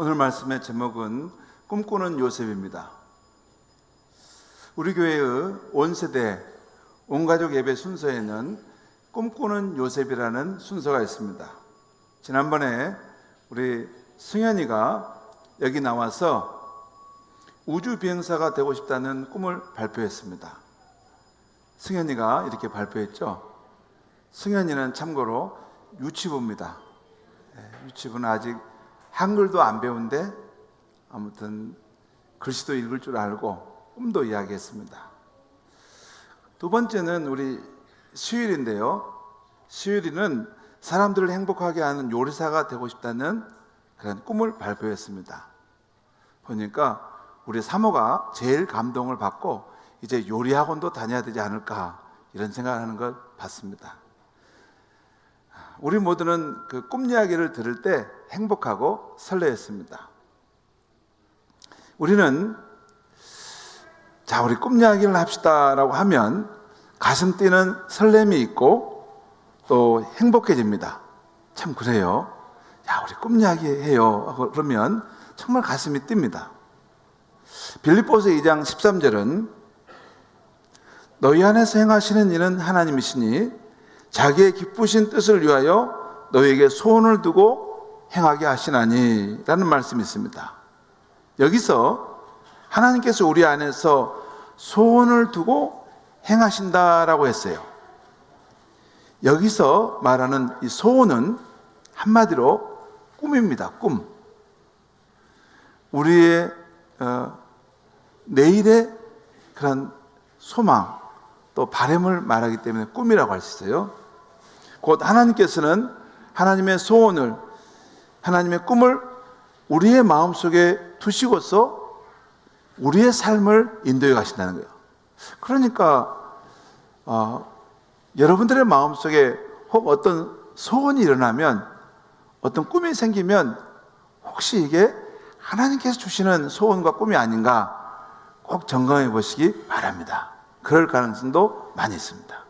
오늘 말씀의 제목은 꿈꾸는 요셉입니다. 우리 교회의 온 세대 온가족 예배 순서에는 꿈꾸는 요셉이라는 순서가 있습니다. 지난번에 우리 승현이가 여기 나와서 우주 비행사가 되고 싶다는 꿈을 발표했습니다. 승현이가 이렇게 발표했죠. 승현이는 참고로 유치부입니다. 유치부는 아직 한글도 안 배운데 아무튼 글씨도 읽을 줄 알고 꿈도 이야기했습니다. 두 번째는 우리 수율인데요. 수율이는 사람들을 행복하게 하는 요리사가 되고 싶다는 그런 꿈을 발표했습니다. 보니까 우리 사모가 제일 감동을 받고 이제 요리학원도 다녀야 되지 않을까 이런 생각을 하는 걸 봤습니다. 우리 모두는 그 꿈 이야기를 들을 때 행복하고 설레었습니다. 우리는 우리 꿈 이야기를 합시다라고 하면 가슴 뛰는 설렘이 있고 또 행복해집니다. 참 그래요. 우리 꿈 이야기 해요. 그러면 정말 가슴이 뜁니다. 빌립보서 2장 13절은 너희 안에서 행하시는 이는 하나님이시니 자기의 기쁘신 뜻을 위하여 너희에게 소원을 두고 행하게 하시나니 라는 말씀이 있습니다. 여기서 하나님께서 우리 안에서 소원을 두고 행하신다라고 했어요. 여기서 말하는 이 소원은 한마디로 꿈입니다. 꿈. 우리의 내일의 그런 소망 또 바람을 말하기 때문에 꿈이라고 할 수 있어요. 곧 하나님께서는 하나님의 소원을, 하나님의 꿈을 우리의 마음속에 두시고서 우리의 삶을 인도해 가신다는 거예요. 그러니까 여러분들의 마음속에 혹 어떤 소원이 일어나면, 어떤 꿈이 생기면 혹시 이게 하나님께서 주시는 소원과 꿈이 아닌가 꼭 점검해 보시기 바랍니다. 그럴 가능성도 많이 있습니다.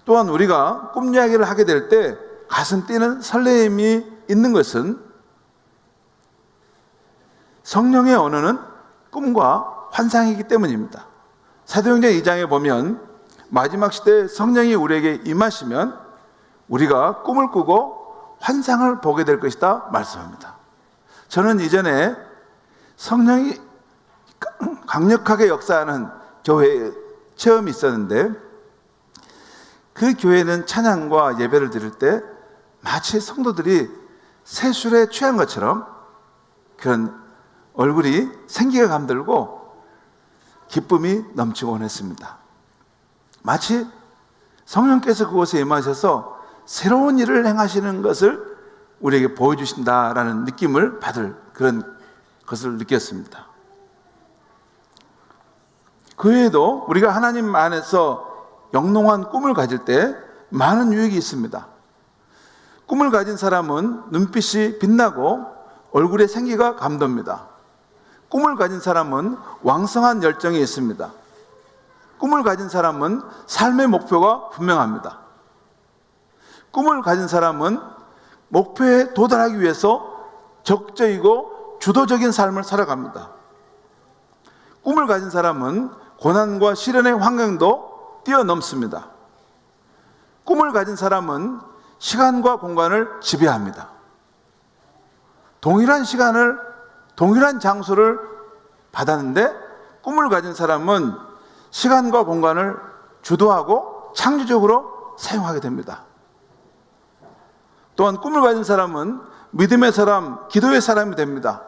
또한 우리가 꿈 이야기를 하게 될 때 가슴 뛰는 설레임이 있는 것은 성령의 언어는 꿈과 환상이기 때문입니다. 사도행전 2장에 보면 마지막 시대에 성령이 우리에게 임하시면 우리가 꿈을 꾸고 환상을 보게 될 것이다 말씀합니다. 저는 이전에 성령이 강력하게 역사하는 교회에 체험이 있었는데 그 교회는 찬양과 예배를 드릴 때 마치 성도들이 새술에 취한 것처럼 그런 얼굴이 생기가 감돌고 기쁨이 넘치곤 했습니다. 마치 성령께서 그곳에 임하셔서 새로운 일을 행하시는 것을 우리에게 보여주신다라는 느낌을 받을 그런 것을 느꼈습니다. 그 외에도 우리가 하나님 안에서 영롱한 꿈을 가질 때 많은 유익이 있습니다. 꿈을 가진 사람은 눈빛이 빛나고 얼굴에 생기가 감돕니다. 꿈을 가진 사람은 왕성한 열정이 있습니다. 꿈을 가진 사람은 삶의 목표가 분명합니다. 꿈을 가진 사람은 목표에 도달하기 위해서 적극적이고 주도적인 삶을 살아갑니다. 꿈을 가진 사람은 고난과 시련의 환경도 뛰어넘습니다. 꿈을 가진 사람은 시간과 공간을 지배합니다. 동일한 시간을, 동일한 장소를 받았는데 꿈을 가진 사람은 시간과 공간을 주도하고 창조적으로 사용하게 됩니다. 또한 꿈을 가진 사람은 믿음의 사람, 기도의 사람이 됩니다.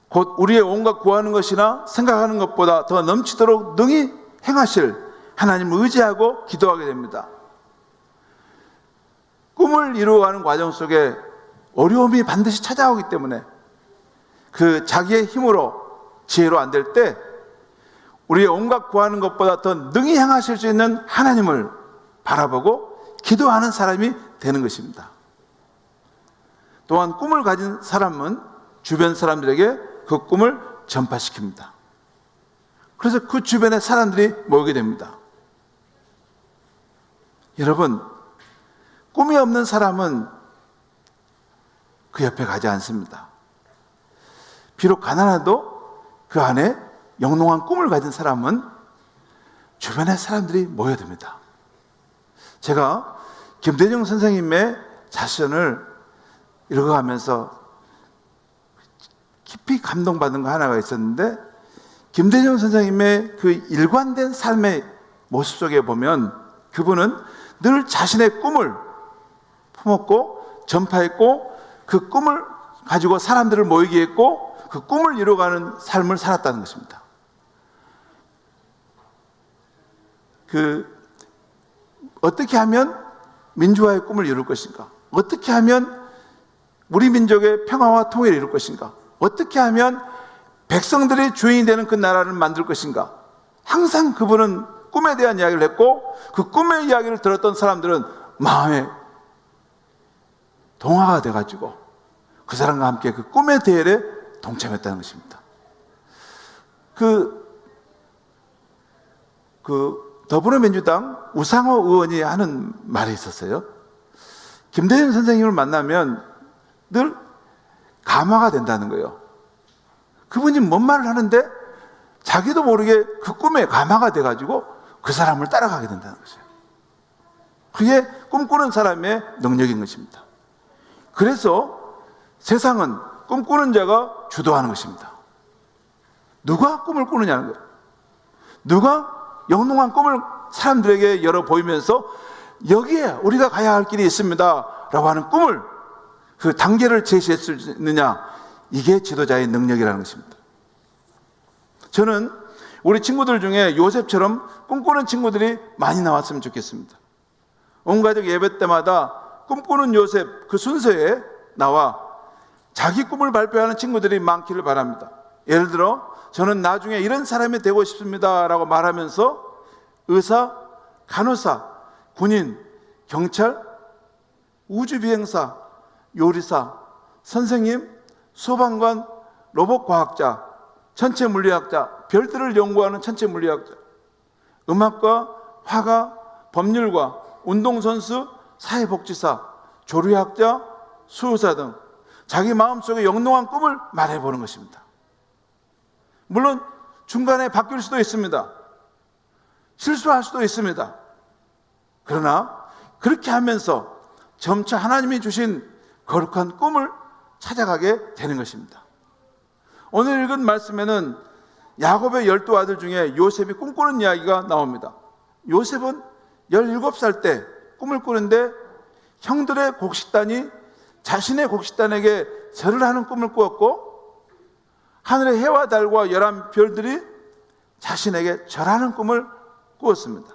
곧 우리의 온갖 구하는 것이나 생각하는 것보다 더 넘치도록 능히 행하실 하나님을 의지하고 기도하게 됩니다. 꿈을 이루어가는 과정 속에 어려움이 반드시 찾아오기 때문에 그 자기의 힘으로 지혜로 안 될 때 우리의 온갖 구하는 것보다 더 능히 행하실 수 있는 하나님을 바라보고 기도하는 사람이 되는 것입니다. 또한 꿈을 가진 사람은 주변 사람들에게 그 꿈을 전파시킵니다. 그래서 그 주변에 사람들이 모이게 됩니다. 여러분, 꿈이 없는 사람은 그 옆에 가지 않습니다. 비록 가난해도 그 안에 영롱한 꿈을 가진 사람은 주변의 사람들이 모여듭니다. 제가 김대중 선생님의 자선을 읽어가면서 깊이 감동받은 거 하나가 있었는데, 김대중 선생님의 그 일관된 삶의 모습 속에 보면 그분은 늘 자신의 꿈을 품었고 전파했고, 그 꿈을 가지고 사람들을 모이게 했고, 그 꿈을 이루어가는 삶을 살았다는 것입니다. 어떻게 하면 민주화의 꿈을 이룰 것인가? 어떻게 하면 우리 민족의 평화와 통일을 이룰 것인가? 어떻게 하면 백성들의 주인이 되는 그 나라를 만들 것인가? 항상 그분은 꿈에 대한 이야기를 했고, 그 꿈의 이야기를 들었던 사람들은 마음에 동화가 돼가지고 그 사람과 함께 그 꿈의 대열에 동참했다는 것입니다. 더불어민주당 우상호 의원이 하는 말이 있었어요. 김대중 선생님을 만나면 늘 감화가 된다는 거예요. 그분이 뭔 말을 하는데 자기도 모르게 그 꿈에 감화가 돼가지고 그 사람을 따라가게 된다는 것이에요. 그게 꿈꾸는 사람의 능력인 것입니다. 그래서 세상은 꿈꾸는 자가 주도하는 것입니다. 누가 꿈을 꾸느냐는 거예요. 누가 영롱한 꿈을 사람들에게 열어 보이면서 여기에 우리가 가야 할 길이 있습니다 라고 하는 꿈을, 그 단계를 제시할 수 있느냐, 이게 지도자의 능력이라는 것입니다. 저는 우리 친구들 중에 요셉처럼 꿈꾸는 친구들이 많이 나왔으면 좋겠습니다. 온 가족 예배 때마다 꿈꾸는 요셉 그 순서에 나와 자기 꿈을 발표하는 친구들이 많기를 바랍니다. 예를 들어 저는 나중에 이런 사람이 되고 싶습니다 라고 말하면서 의사, 간호사, 군인, 경찰, 우주비행사, 요리사, 선생님, 소방관, 로봇과학자, 천체물리학자, 별들을 연구하는 천체물리학자, 음악가, 화가, 법률가, 운동선수, 사회복지사, 조류학자, 수의사 등 자기 마음속에 영롱한 꿈을 말해보는 것입니다. 물론 중간에 바뀔 수도 있습니다. 실수할 수도 있습니다. 그러나 그렇게 하면서 점차 하나님이 주신 거룩한 꿈을 찾아가게 되는 것입니다. 오늘 읽은 말씀에는 야곱의 12아들 중에 요셉이 꿈꾸는 이야기가 나옵니다. 요셉은 17살 때 꿈을 꾸는데 형들의 곡식단이 자신의 곡식단에게 절을 하는 꿈을 꾸었고, 하늘의 해와 달과 11별들이 자신에게 절하는 꿈을 꾸었습니다.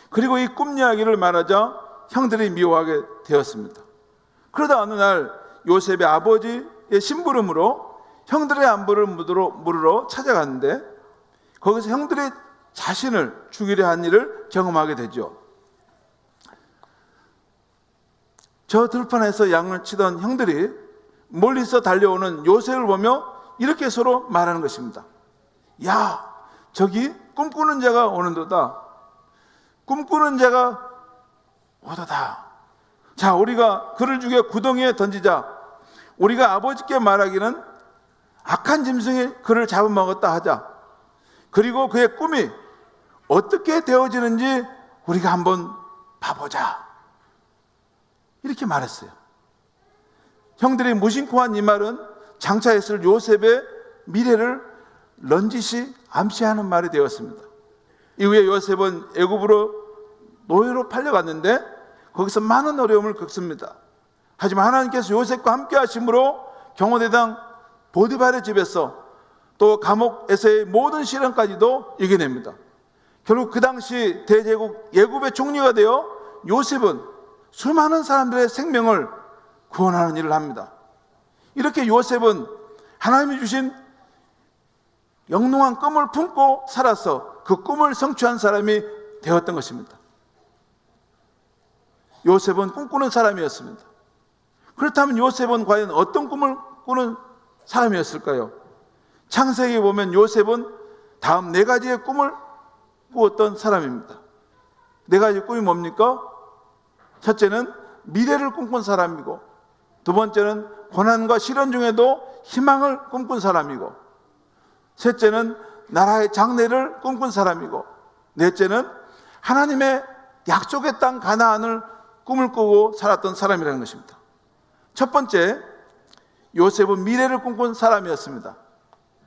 그리고 이 꿈 이야기를 말하자 형들이 미워하게 되었습니다. 그러다 어느 날 요셉의 아버지의 심부름으로 형들의 안부를 물으러 찾아갔는데, 거기서 형들이 자신을 죽이려 한 일을 경험하게 되죠. 저 들판에서 양을 치던 형들이 멀리서 달려오는 요셉을 보며 이렇게 서로 말하는 것입니다. 야, 저기 꿈꾸는 자가 오는도다. 꿈꾸는 자가 오도다. 자, 우리가 그를 죽여 구덩이에 던지자. 우리가 아버지께 말하기는 악한 짐승이 그를 잡아먹었다 하자. 그리고 그의 꿈이 어떻게 되어지는지 우리가 한번 봐보자. 이렇게 말했어요. 형들이 무심코 한 이 말은 장차 있을 요셉의 미래를 넌지시 암시하는 말이 되었습니다. 이후에 요셉은 애굽으로 노예로 팔려갔는데 거기서 많은 어려움을 겪습니다. 하지만 하나님께서 요셉과 함께 하심으로 경호대장 보디발의 집에서 또 감옥에서의 모든 시련까지도 이겨냅니다. 결국 그 당시 대제국 애굽의 총리가 되어 요셉은 수많은 사람들의 생명을 구원하는 일을 합니다. 이렇게 요셉은 하나님이 주신 영롱한 꿈을 품고 살아서 그 꿈을 성취한 사람이 되었던 것입니다. 요셉은 꿈꾸는 사람이었습니다. 그렇다면 요셉은 과연 어떤 꿈을 꾸는 사람이었을까요? 창세기에 보면 요셉은 다음 4가지의 꿈을 꾸었던 사람입니다. 4가지 꿈이 뭡니까? 첫째는 미래를 꿈꾼 사람이고, 두 번째는 고난과 시련 중에도 희망을 꿈꾼 사람이고, 셋째는 나라의 장래를 꿈꾼 사람이고, 넷째는 하나님의 약속의 땅 가나안을 꿈을 꾸고 살았던 사람이라는 것입니다. 첫 번째, 요셉은 미래를 꿈꾼 사람이었습니다.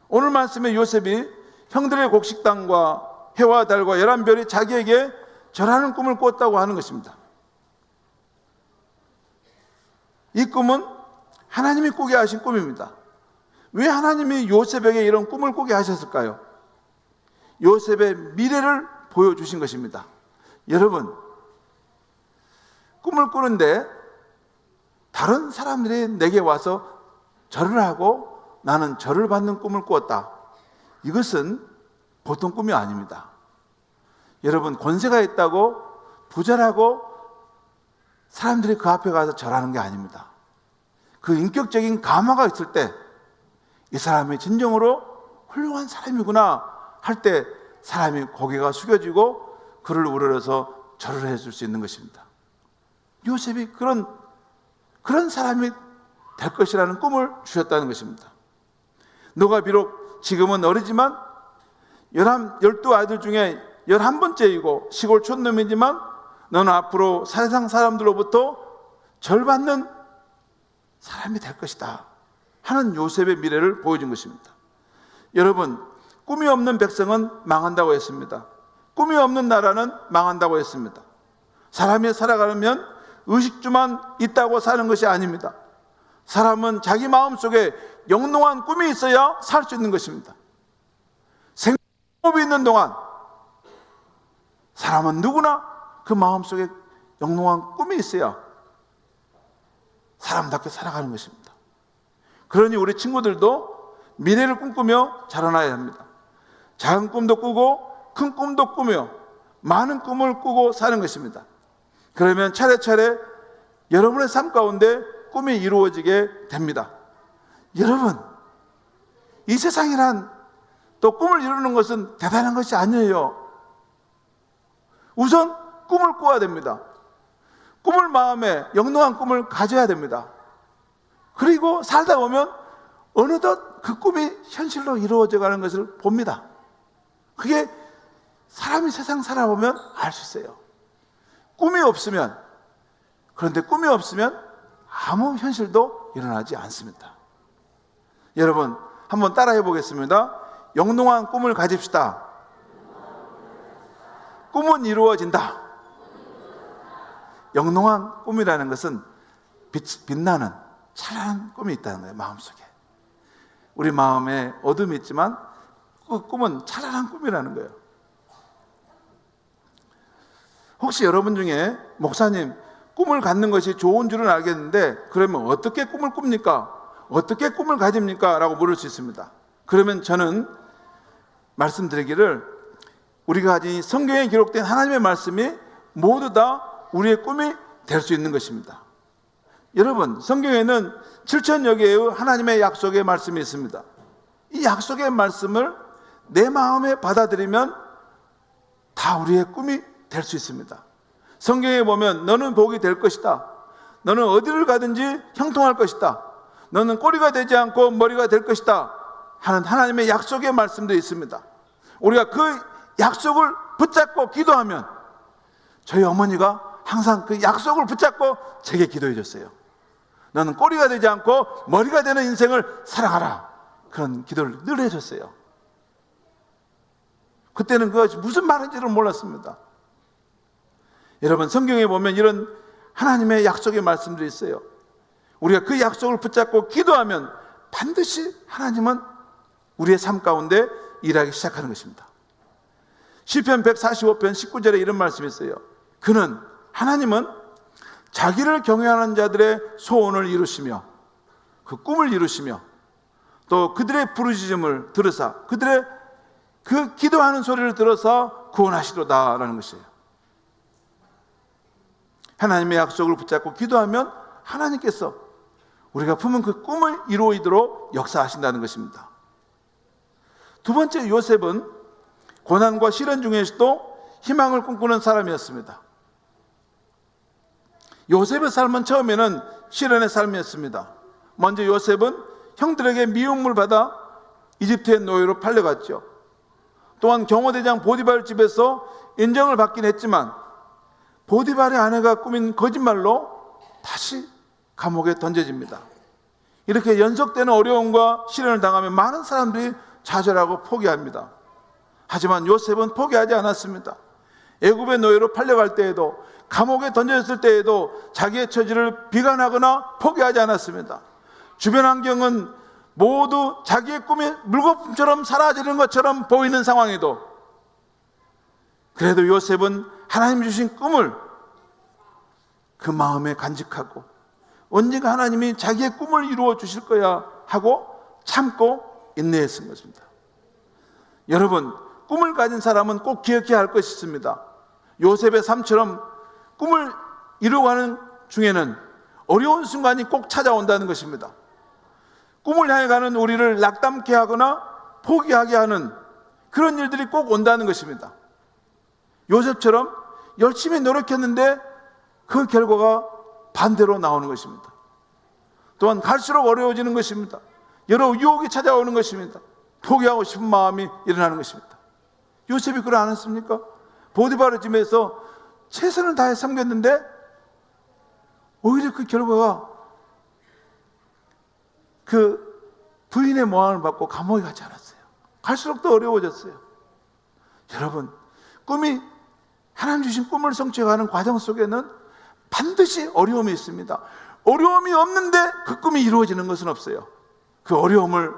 오늘 말씀에 요셉이 형들의 곡식당과 해와 달과 11별이 자기에게 절하는 꿈을 꿨다고 하는 것입니다. 이 꿈은 하나님이 꾸게 하신 꿈입니다. 왜 하나님이 요셉에게 이런 꿈을 꾸게 하셨을까요? 요셉의 미래를 보여주신 것입니다. 여러분, 꿈을 꾸는데 다른 사람들이 내게 와서 절을 하고 나는 절을 받는 꿈을 꾸었다. 이것은 보통 꿈이 아닙니다. 여러분, 권세가 있다고 부자라고 사람들이 그 앞에 가서 절하는 게 아닙니다. 그 인격적인 감화가 있을 때 이 사람이 진정으로 훌륭한 사람이구나 할 때 사람이 고개가 숙여지고 그를 우러러서 절을 해줄 수 있는 것입니다. 요셉이 그런 사람이 될 것이라는 꿈을 주셨다는 것입니다. 너가 비록 지금은 어리지만 12 아이들 중에 11번째이고 시골 촌놈이지만 너는 앞으로 세상 사람들로부터 절받는 사람이 될 것이다 하는 요셉의 미래를 보여준 것입니다. 여러분, 꿈이 없는 백성은 망한다고 했습니다. 꿈이 없는 나라는 망한다고 했습니다. 사람이 살아가려면 의식주만 있다고 사는 것이 아닙니다. 사람은 자기 마음속에 영롱한 꿈이 있어야 살 수 있는 것입니다. 생명이 있는 동안 사람은 누구나 그 마음속에 영롱한 꿈이 있어야 사람답게 살아가는 것입니다. 그러니 우리 친구들도 미래를 꿈꾸며 자라나야 합니다. 작은 꿈도 꾸고 큰 꿈도 꾸며 많은 꿈을 꾸고 사는 것입니다. 그러면 차례차례 여러분의 삶 가운데 꿈이 이루어지게 됩니다. 여러분, 이 세상이란 또 꿈을 이루는 것은 대단한 것이 아니에요. 우선 꿈을 꿔야 됩니다. 꿈을 마음에 영롱한 꿈을 가져야 됩니다. 그리고 살다 보면 어느덧 그 꿈이 현실로 이루어져 가는 것을 봅니다. 그게 사람이 세상 살아보면 알 수 있어요. 그런데 꿈이 없으면 아무 현실도 일어나지 않습니다. 여러분, 한번 따라해 보겠습니다. 영롱한 꿈을 가집시다. 꿈은 이루어진다. 영롱한 꿈이라는 것은 빛나는 찬란한 꿈이 있다는 거예요. 마음속에. 우리 마음에 어둠이 있지만 그 꿈은 찬란한 꿈이라는 거예요. 혹시 여러분 중에 목사님, 꿈을 갖는 것이 좋은 줄은 알겠는데 그러면 어떻게 꿈을 꿉니까? 어떻게 꿈을 가집니까? 라고 물을 수 있습니다. 그러면 저는 말씀드리기를, 우리가 가진 성경에 기록된 하나님의 말씀이 모두 다 우리의 꿈이 될 수 있는 것입니다. 여러분, 성경에는 7천여 개의 하나님의 약속의 말씀이 있습니다. 이 약속의 말씀을 내 마음에 받아들이면 다 우리의 꿈이 될 수 있습니다. 성경에 보면 너는 복이 될 것이다. 너는 어디를 가든지 형통할 것이다. 너는 꼬리가 되지 않고 머리가 될 것이다 하는 하나님의 약속의 말씀도 있습니다. 우리가 그 약속을 붙잡고 기도하면, 저희 어머니가 항상 그 약속을 붙잡고 제게 기도해 줬어요. 너는 꼬리가 되지 않고 머리가 되는 인생을 살아가라. 그런 기도를 늘 해줬어요. 그때는 그것이 무슨 말인지를 몰랐습니다. 여러분, 성경에 보면 이런 하나님의 약속의 말씀들이 있어요. 우리가 그 약속을 붙잡고 기도하면 반드시 하나님은 우리의 삶 가운데 일하기 시작하는 것입니다. 시편 145편 19절에 이런 말씀이 있어요. 하나님은 자기를 경외하는 자들의 소원을 이루시며 그 꿈을 이루시며 또 그들의 부르짖음을 들으사 그들의 그 기도하는 소리를 들어서 구원하시도다라는 것이에요. 하나님의 약속을 붙잡고 기도하면 하나님께서 우리가 품은 그 꿈을 이루어지도록 역사하신다는 것입니다. 두 번째, 요셉은 고난과 시련 중에서도 희망을 꿈꾸는 사람이었습니다. 요셉의 삶은 처음에는 시련의 삶이었습니다. 먼저 요셉은 형들에게 미움을 받아 이집트의 노예로 팔려갔죠. 또한 경호대장 보디발 집에서 인정을 받긴 했지만 보디발의 아내가 꾸민 거짓말로 다시 감옥에 던져집니다. 이렇게 연속되는 어려움과 시련을 당하며 많은 사람들이 좌절하고 포기합니다. 하지만 요셉은 포기하지 않았습니다. 애굽의 노예로 팔려갈 때에도, 감옥에 던져졌을 때에도 자기의 처지를 비관하거나 포기하지 않았습니다. 주변 환경은 모두 자기의 꿈이 물거품처럼 사라지는 것처럼 보이는 상황에도 그래도 요셉은 하나님 주신 꿈을 그 마음에 간직하고 언젠가 하나님이 자기의 꿈을 이루어 주실 거야 하고 참고 인내했던 것입니다. 여러분, 꿈을 가진 사람은 꼭 기억해야 할 것이 있습니다. 요셉의 삶처럼 꿈을 이루어가는 중에는 어려운 순간이 꼭 찾아온다는 것입니다. 꿈을 향해 가는 우리를 낙담케 하거나 포기하게 하는 그런 일들이 꼭 온다는 것입니다. 요셉처럼 열심히 노력했는데 그 결과가 반대로 나오는 것입니다. 또한 갈수록 어려워지는 것입니다. 여러 유혹이 찾아오는 것입니다. 포기하고 싶은 마음이 일어나는 것입니다. 요셉이 그러지 않았습니까? 보디바르 집에서 최선을 다해 섬겼는데 오히려 그 결과가 그 부인의 모함을 받고 감옥에 가지 않았어요. 갈수록 더 어려워졌어요. 여러분, 꿈이 하나님 주신 꿈을 성취해가는 과정 속에는 반드시 어려움이 있습니다. 어려움이 없는데 그 꿈이 이루어지는 것은 없어요. 그 어려움을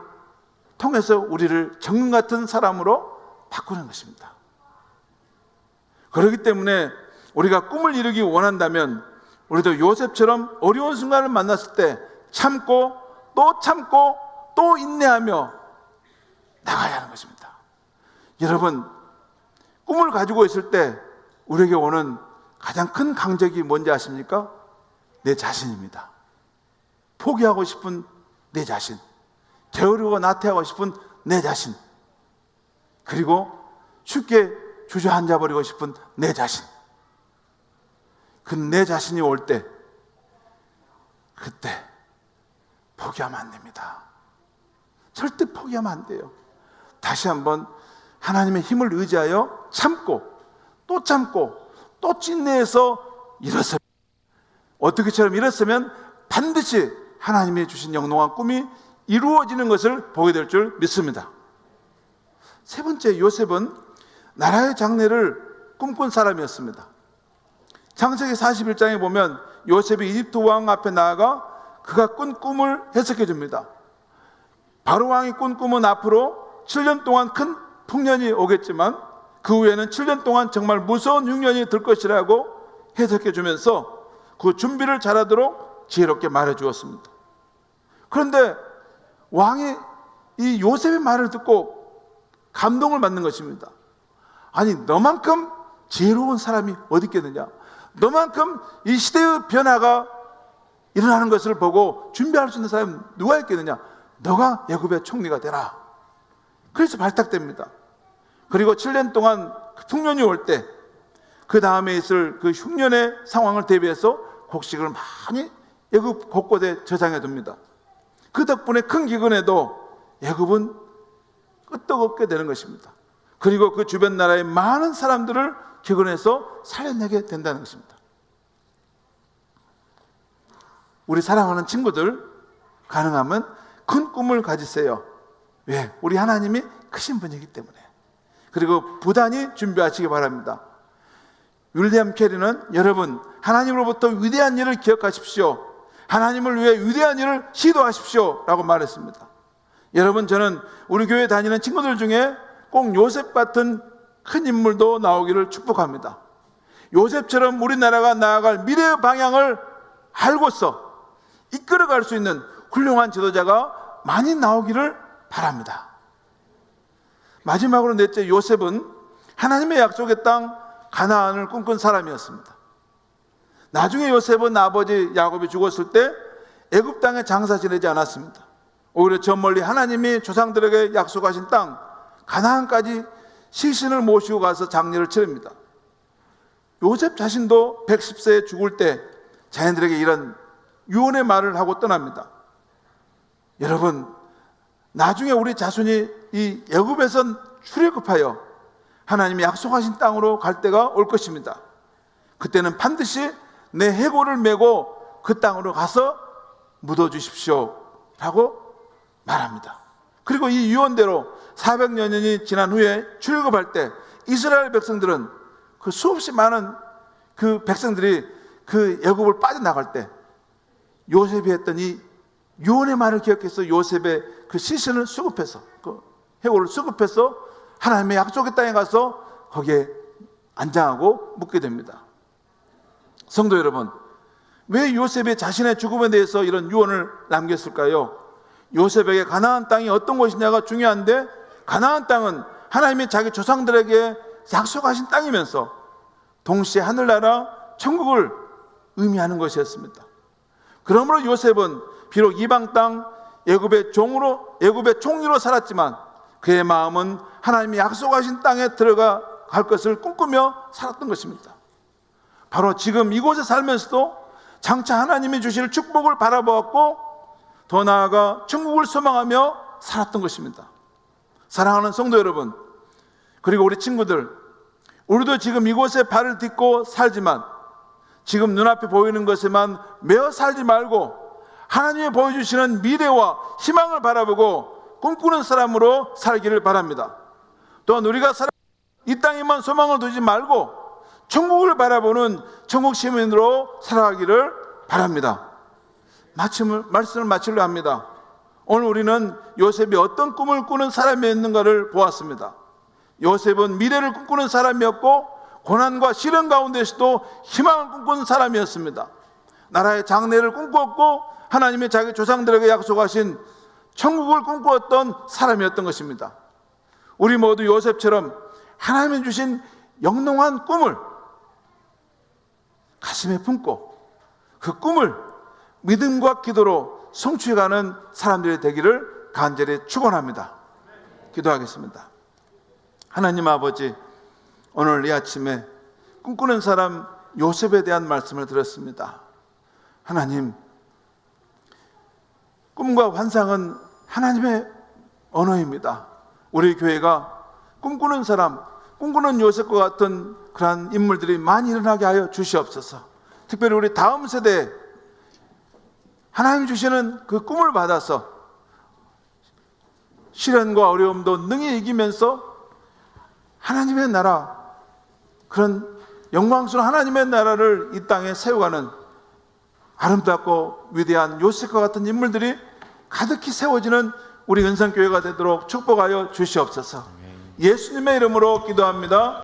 통해서 우리를 정금 같은 사람으로 바꾸는 것입니다. 그렇기 때문에 우리가 꿈을 이루기 원한다면 우리도 요셉처럼 어려운 순간을 만났을 때 참고 또 인내하며 나가야 하는 것입니다. 여러분, 꿈을 가지고 있을 때 우리에게 오는 가장 큰 강적이 뭔지 아십니까? 내 자신입니다. 포기하고 싶은 내 자신, 게으르고 나태하고 싶은 내 자신, 그리고 쉽게 주저앉아 버리고 싶은 내 자신. 그 내 자신이 올 때 그때 포기하면 안 됩니다. 절대 포기하면 안 돼요. 다시 한번 하나님의 힘을 의지하여 참고 또 인내해서 일어서면, 어떻게처럼 일어서면 반드시 하나님이 주신 영롱한 꿈이 이루어지는 것을 보게 될 줄 믿습니다. 세 번째, 요셉은 나라의 장래를 꿈꾼 사람이었습니다. 창세기 41장에 보면 요셉이 이집트 왕 앞에 나아가 그가 꾼 꿈을 해석해 줍니다. 바로 왕이 꾼 꿈은 앞으로 7년 동안 큰 풍년이 오겠지만 그 후에는 7년 동안 정말 무서운 흉년이 들 것이라고 해석해 주면서 그 준비를 잘하도록 지혜롭게 말해 주었습니다. 그런데 왕이 이 요셉의 말을 듣고 감동을 받는 것입니다. 아니, 너만큼 지혜로운 사람이 어디 있겠느냐? 너만큼 이 시대의 변화가 일어나는 것을 보고 준비할 수 있는 사람이 누가 있겠느냐? 너가 애굽의 총리가 되라. 그래서 발탁됩니다. 그리고 7년 동안 풍년이 올 때 그 다음에 있을 그 흉년의 상황을 대비해서 곡식을 많이 애굽 곳곳에 저장해 둡니다. 그 덕분에 큰 기근에도 애굽은 끄떡없게 되는 것입니다. 그리고 그 주변 나라의 많은 사람들을 기근에서 살려내게 된다는 것입니다. 우리 사랑하는 친구들, 가능하면 큰 꿈을 가지세요. 왜? 우리 하나님이 크신 분이기 때문에. 그리고 부단히 준비하시기 바랍니다. 윌리엄 캐리는 여러분, 하나님으로부터 위대한 일을 기억하십시오. 하나님을 위해 위대한 일을 시도하십시오 라고 말했습니다. 여러분, 저는 우리 교회 다니는 친구들 중에 꼭 요셉 같은 큰 인물도 나오기를 축복합니다. 요셉처럼 우리나라가 나아갈 미래의 방향을 알고서 이끌어갈 수 있는 훌륭한 지도자가 많이 나오기를 바랍니다. 마지막으로 넷째, 요셉은 하나님의 약속의 땅 가나안을 꿈꾼 사람이었습니다. 나중에 요셉은 아버지 야곱이 죽었을 때 애굽 땅에 장사 지내지 않았습니다. 오히려 저 멀리 하나님이 조상들에게 약속하신 땅 가나안까지 시신을 모시고 가서 장례를 치릅니다. 요셉 자신도 110세에 죽을 때 자녀들에게 이런 유언의 말을 하고 떠납니다. 여러분, 나중에 우리 자손이 이 애굽에서 출애굽하여 하나님이 약속하신 땅으로 갈 때가 올 것입니다. 그때는 반드시 내 해골을 메고 그 땅으로 가서 묻어주십시오 라고 말합니다. 그리고 이 유언대로 400여 년이 지난 후에 출애굽할 때 이스라엘 백성들은 그 수없이 많은 그 백성들이 그 애굽을 빠져나갈 때 요셉이 했던 이 유언의 말을 기억해서 요셉의 그 시신을 수급해서, 그 해골을 수급해서 하나님의 약속의 땅에 가서 거기에 안장하고 묵게 됩니다. 성도 여러분, 왜 요셉이 자신의 죽음에 대해서 이런 유언을 남겼을까요? 요셉에게 가나안 땅이 어떤 곳이냐가 중요한데, 가나안 땅은 하나님이 자기 조상들에게 약속하신 땅이면서 동시에 하늘나라 천국을 의미하는 것이었습니다. 그러므로 요셉은 비록 이방 땅 애굽의 총리로 살았지만 그의 마음은 하나님이 약속하신 땅에 들어가 갈 것을 꿈꾸며 살았던 것입니다. 바로 지금 이곳에 살면서도 장차 하나님이 주실 축복을 바라보았고 더 나아가 천국을 소망하며 살았던 것입니다. 사랑하는 성도 여러분, 그리고 우리 친구들, 우리도 지금 이곳에 발을 딛고 살지만 지금 눈앞에 보이는 것에만 매어 살지 말고 하나님이 보여주시는 미래와 희망을 바라보고 꿈꾸는 사람으로 살기를 바랍니다. 또한 우리가 이 땅에만 소망을 두지 말고 천국을 바라보는 천국 시민으로 살아가기를 바랍니다. 말씀을 마치려 합니다. 오늘 우리는 요셉이 어떤 꿈을 꾸는 사람이었는가를 보았습니다. 요셉은 미래를 꿈꾸는 사람이었고 고난과 시련 가운데서도 희망을 꿈꾸는 사람이었습니다. 나라의 장래를 꿈꾸었고 하나님이 자기 조상들에게 약속하신 천국을 꿈꾸었던 사람이었던 것입니다. 우리 모두 요셉처럼 하나님이 주신 영롱한 꿈을 가슴에 품고 그 꿈을 믿음과 기도로 성취해가는 사람들이 되기를 간절히 축원합니다. 기도하겠습니다. 하나님 아버지, 오늘 이 아침에 꿈꾸는 사람 요셉에 대한 말씀을 들었습니다. 하나님, 꿈과 환상은 하나님의 언어입니다. 우리 교회가 꿈꾸는 사람, 꿈꾸는 요셉과 같은 그러한 인물들이 많이 일어나게 하여 주시옵소서. 특별히 우리 다음 세대에 하나님 주시는 그 꿈을 받아서 시련과 어려움도 능히 이기면서 하나님의 나라, 그런 영광스러운 하나님의 나라를 이 땅에 세워가는 아름답고 위대한 요셉과 같은 인물들이 가득히 세워지는 우리 은성교회가 되도록 축복하여 주시옵소서. 예수님의 이름으로 기도합니다.